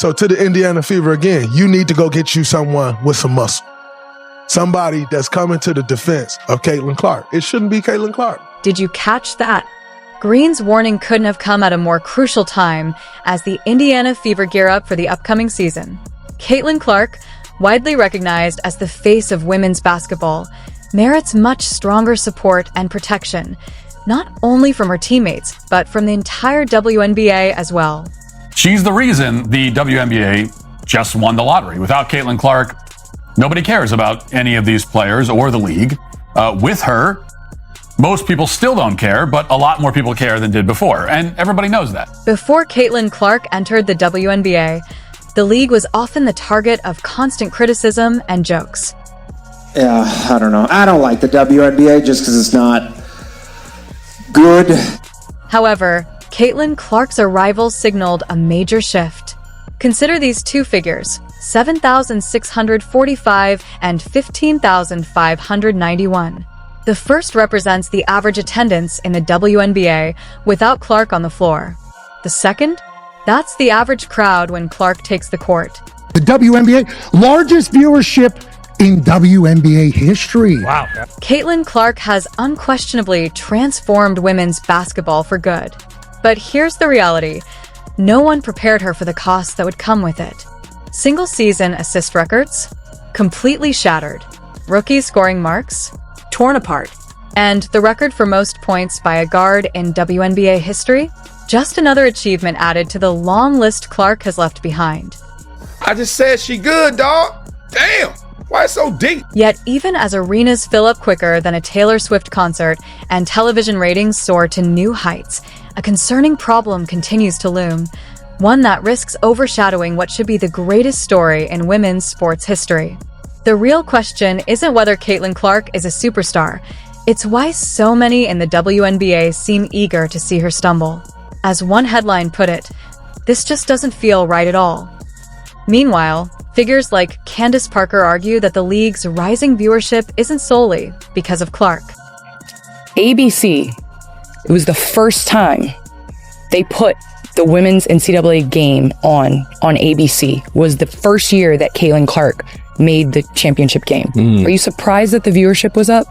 So to the Indiana Fever again, you need to go get you someone with some muscle. Somebody that's coming to the defense of Caitlin Clark. It shouldn't be Caitlin Clark. Did you catch that? Green's warning couldn't have come at a more crucial time as the Indiana Fever gear up for the upcoming season. Caitlin Clark, widely recognized as the face of women's basketball, merits much stronger support and protection, not only from her teammates, but from the entire WNBA as well. She's the reason the WNBA just won the lottery. Without Caitlin Clark, nobody cares about any of these players or the league. With her, most people still don't care, but a lot more people care than did before, and everybody knows that. Before Caitlin Clark entered the WNBA, the league was often the target of constant criticism and jokes. Yeah, I don't know. I don't like the WNBA just because it's not good. However, Caitlin Clark's arrival signaled a major shift. Consider these two figures, 7,645 and 15,591. The first represents the average attendance in the WNBA without Clark on the floor. The second? That's the average crowd when Clark takes the court. The WNBA, largest viewership in WNBA history. Wow. Caitlin Clark has unquestionably transformed women's basketball for good. But here's the reality. No one prepared her for the costs that would come with it. Single-season assist records? Completely shattered. Rookie scoring marks? Torn apart. And the record for most points by a guard in WNBA history? Just another achievement added to the long list Clark has left behind. I just said she good, dog. Damn, why it's so deep? Yet even as arenas fill up quicker than a Taylor Swift concert and television ratings soar to new heights, a concerning problem continues to loom, one that risks overshadowing what should be the greatest story in women's sports history. The real question isn't whether Caitlin Clark is a superstar, it's why so many in the WNBA seem eager to see her stumble. As one headline put it, this just doesn't feel right at all. Meanwhile, figures like Candace Parker argue that the league's rising viewership isn't solely because of Clark. ABC, it was the first time they put the women's NCAA game on ABC, was the first year that Caitlin Clark made the championship game. Are you surprised that the viewership was up?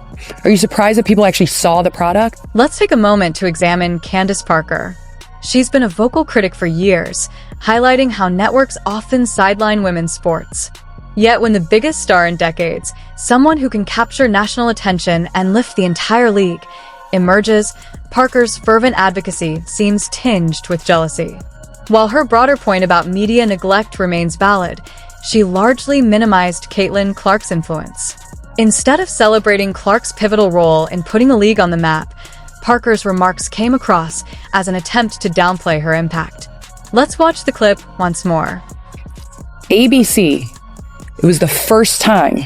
Are you surprised that people actually saw the product? Let's take a moment to examine Candace Parker. She's been a vocal critic for years, highlighting how networks often sideline women's sports. Yet when the biggest star in decades, someone who can capture national attention and lift the entire league, emerges, Parker's fervent advocacy seems tinged with jealousy. While her broader point about media neglect remains valid, she largely minimized Caitlin Clark's influence. Instead of celebrating Clark's pivotal role in putting the league on the map, Parker's remarks came across as an attempt to downplay her impact. Let's watch the clip once more. ABC, it was the first time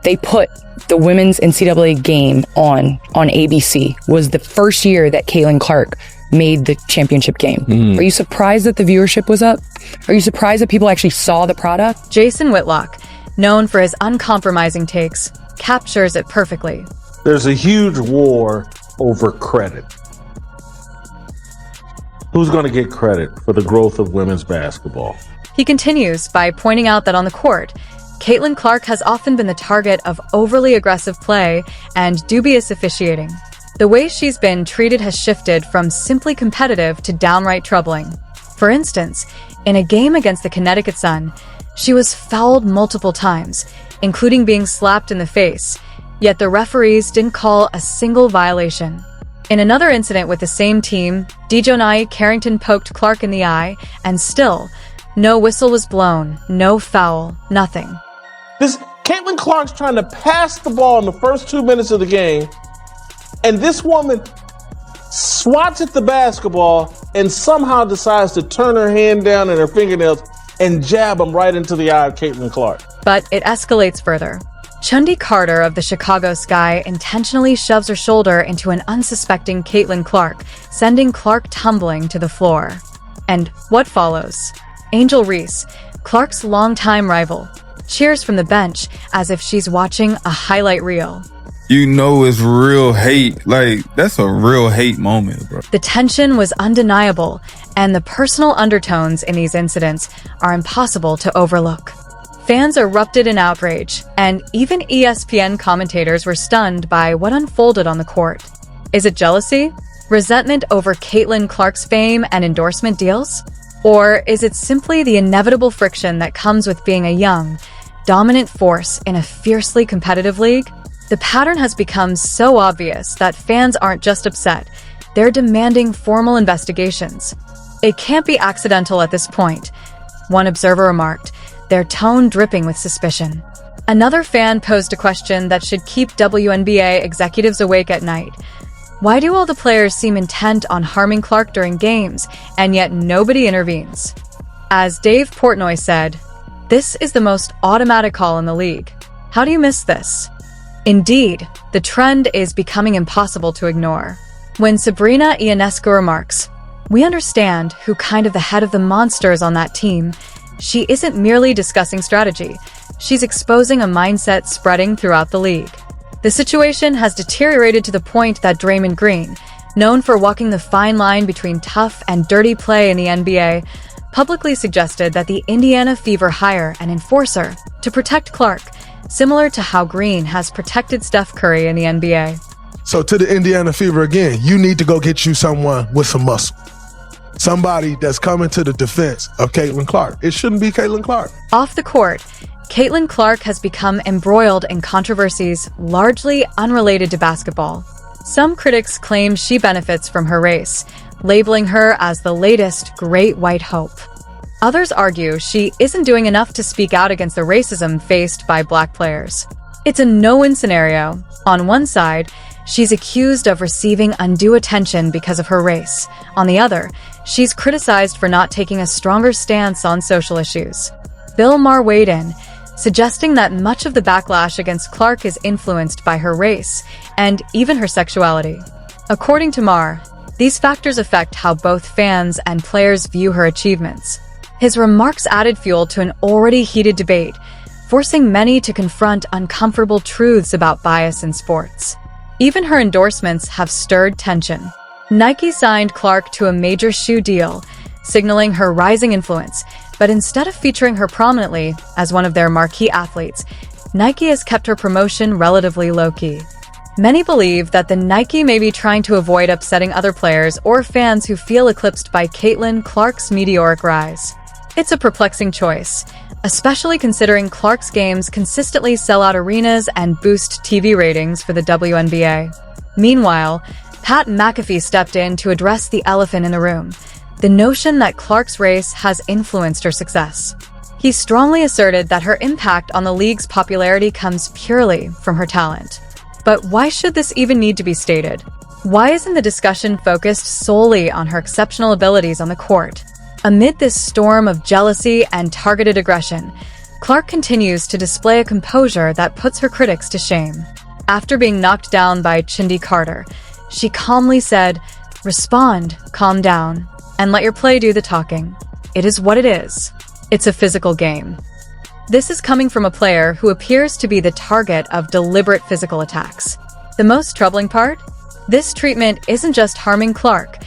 they put the women's NCAA game on ABC, was the first year that Caitlin Clark made the championship game. Are you surprised that the viewership was up? Are you surprised that people actually saw the product? Jason Whitlock, known for his uncompromising takes, captures it perfectly. There's a huge war over credit. Who's going to get credit for the growth of women's basketball? He continues by pointing out that on the court, Caitlin Clark has often been the target of overly aggressive play and dubious officiating. The way she's been treated has shifted from simply competitive to downright troubling. For instance, in a game against the Connecticut Sun, she was fouled multiple times, including being slapped in the face, yet the referees didn't call a single violation. In another incident with the same team, Dejounte Carrington poked Clark in the eye, and still, no whistle was blown, no foul, nothing. This Caitlin Clark's trying to pass the ball in the first 2 minutes of the game, and this woman swats at the basketball and somehow decides to turn her hand down and her fingernails and jab them right into the eye of Caitlin Clark. But it escalates further. Chundi Carter of the Chicago Sky intentionally shoves her shoulder into an unsuspecting Caitlin Clark, sending Clark tumbling to the floor. And what follows? Angel Reese, Clark's longtime rival, cheers from the bench as if she's watching a highlight reel. you know it's real hate. Like, that's a real hate moment, bro. The tension was undeniable, and the personal undertones in these incidents are impossible to overlook. Fans erupted in outrage, and even ESPN commentators were stunned by what unfolded on the court. Is it jealousy? Resentment over Caitlin Clark's fame and endorsement deals? Or is it simply the inevitable friction that comes with being a young, dominant force in a fiercely competitive league? The pattern has become so obvious that fans aren't just upset, they're demanding formal investigations. It can't be accidental at this point, one observer remarked, their tone dripping with suspicion. Another fan posed a question that should keep WNBA executives awake at night. Why do all the players seem intent on harming Clark during games, and yet nobody intervenes? As Dave Portnoy said, "This is the most automatic call in the league. How do you miss this?" Indeed, the trend is becoming impossible to ignore. When Sabrina Ionescu remarks, "We understand who kind of the head of the monsters on that team," she isn't merely discussing strategy. She's exposing a mindset spreading throughout the league. The situation has deteriorated to the point that Draymond Green, known for walking the fine line between tough and dirty play in the NBA, publicly suggested that the Indiana Fever hire an enforcer to protect Clark, similar to how Green has protected Steph Curry in the NBA. So to the Indiana Fever again, you need to go get you someone with some muscle. Somebody that's coming to the defense of Caitlin Clark. It shouldn't be Caitlin Clark. Off the court, Caitlin Clark has become embroiled in controversies largely unrelated to basketball. Some critics claim she benefits from her race, labeling her as the latest Great White Hope. Others argue she isn't doing enough to speak out against the racism faced by Black players. It's a no-win scenario. On one side, she's accused of receiving undue attention because of her race. On the other, she's criticized for not taking a stronger stance on social issues. Bill Maher weighed in, suggesting that much of the backlash against Clark is influenced by her race and even her sexuality. According to Maher, these factors affect how both fans and players view her achievements. His remarks added fuel to an already heated debate, forcing many to confront uncomfortable truths about bias in sports. Even her endorsements have stirred tension. Nike signed Clark to a major shoe deal, signaling her rising influence, but instead of featuring her prominently as one of their marquee athletes, Nike has kept her promotion relatively low-key. Many believe that the Nike may be trying to avoid upsetting other players or fans who feel eclipsed by Caitlin Clark's meteoric rise. It's a perplexing choice, especially considering Clark's games consistently sell out arenas and boost TV ratings for the WNBA. Meanwhile, Pat McAfee stepped in to address the elephant in the room, the notion that Clark's race has influenced her success. He strongly asserted that her impact on the league's popularity comes purely from her talent. But why should this even need to be stated? Why isn't the discussion focused solely on her exceptional abilities on the court? Amid this storm of jealousy and targeted aggression, Clark continues to display a composure that puts her critics to shame. After being knocked down by Chindi Carter, she calmly said, "Respond, calm down, and let your play do the talking. It is what it is. It's a physical game." This is coming from a player who appears to be the target of deliberate physical attacks. The most troubling part? This treatment isn't just harming Clark.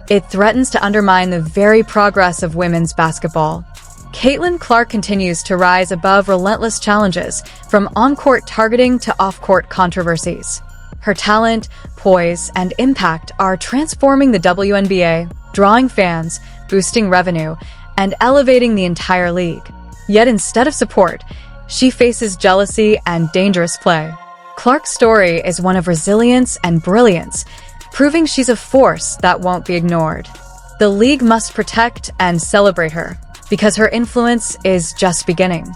It threatens to undermine the very progress of women's basketball. Caitlin Clark continues to rise above relentless challenges, from on-court targeting to off-court controversies. Her talent, poise, and impact are transforming the WNBA, drawing fans, boosting revenue, and elevating the entire league. Yet instead of support, she faces jealousy and dangerous play. Clark's story is one of resilience and brilliance, proving she's a force that won't be ignored. The league must protect and celebrate her, because her influence is just beginning.